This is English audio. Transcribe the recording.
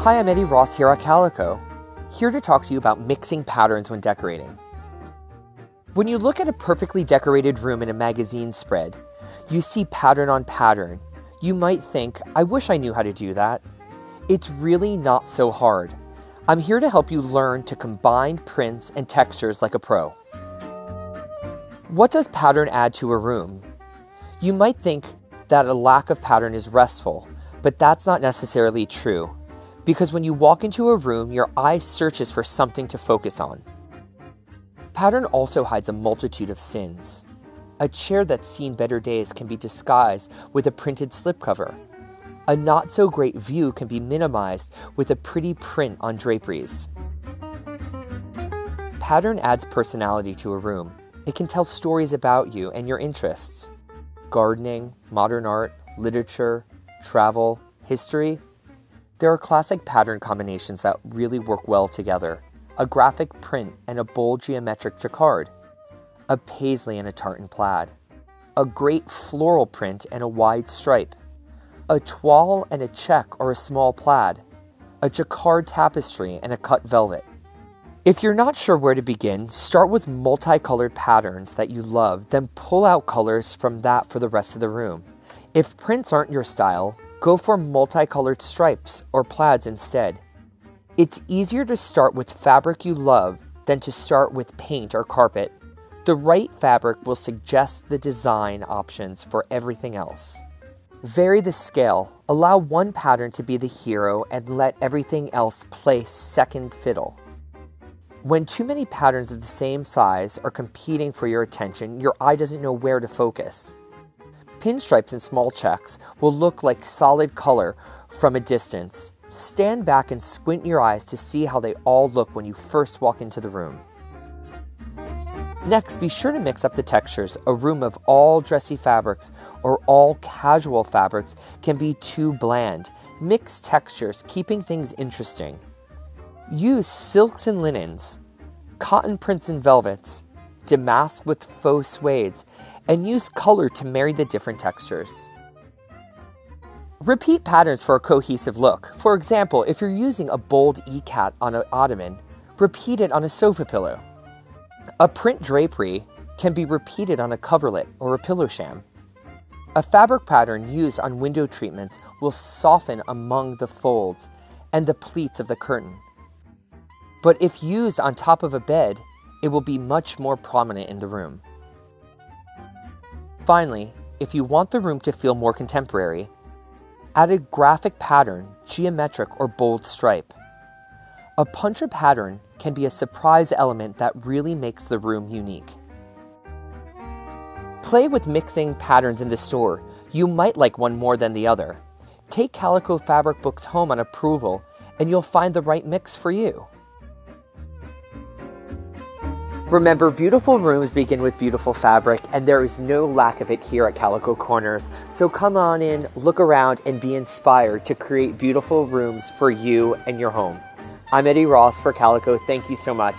Hi, I'm Eddie Ross here at Calico, here to talk to you about mixing patterns when decorating. When you look at a perfectly decorated room in a magazine spread, you see pattern on pattern. You might think, I wish I knew how to do that. It's really not so hard. I'm here to help you learn to combine prints and textures like a pro. What does pattern add to a room? You might think that a lack of pattern is restful, but that's not necessarily true. Because when you walk into a room, your eye searches for something to focus on. Pattern also hides a multitude of sins. A chair that's seen better days can be disguised with a printed slipcover. A not-so-great view can be minimized with a pretty print on draperies. Pattern adds personality to a room. It can tell stories about you and your interests. Gardening, modern art, literature, travel, history. There are classic pattern combinations that really work well together. A graphic print and a bold geometric jacquard. A paisley and a tartan plaid. A great floral print and a wide stripe. A toile and a check or a small plaid. A jacquard tapestry and a cut velvet. If you're not sure where to begin, start with multicolored patterns that you love, then pull out colors from that for the rest of the room. If prints aren't your style, go for multicolored stripes or plaids instead. It's easier to start with fabric you love than to start with paint or carpet. The right fabric will suggest the design options for everything else. Vary the scale. Allow one pattern to be the hero and let everything else play second fiddle. When too many patterns of the same size are competing for your attention, your eye doesn't know where to focus. Pinstripes and small checks will look like solid color from a distance. Stand back and squint your eyes to see how they all look when you first walk into the room. Next, be sure to mix up the textures. A room of all dressy fabrics or all casual fabrics can be too bland. Mix textures, keeping things interesting. Use silks and linens, cotton prints and velvets, damask with faux suedes, and use color to marry the different textures. Repeat patterns for a cohesive look. For example, if you're using a bold ikat on an ottoman, repeat it on a sofa pillow. A print drapery can be repeated on a coverlet or a pillow sham. A fabric pattern used on window treatments will soften among the folds and the pleats of the curtain. But if used on top of a bed, it will be much more prominent in the room. Finally, if you want the room to feel more contemporary, add a graphic pattern, geometric or bold stripe. A puncher pattern can be a surprise element that really makes the room unique. Play with mixing patterns in the store. You might like one more than the other. Take Calico fabric books home on approval and you'll find the right mix for you. Remember, beautiful rooms begin with beautiful fabric, and there is no lack of it here at Calico Corners. So come on in, look around, and be inspired to create beautiful rooms for you and your home. I'm Eddie Ross for Calico. Thank you so much.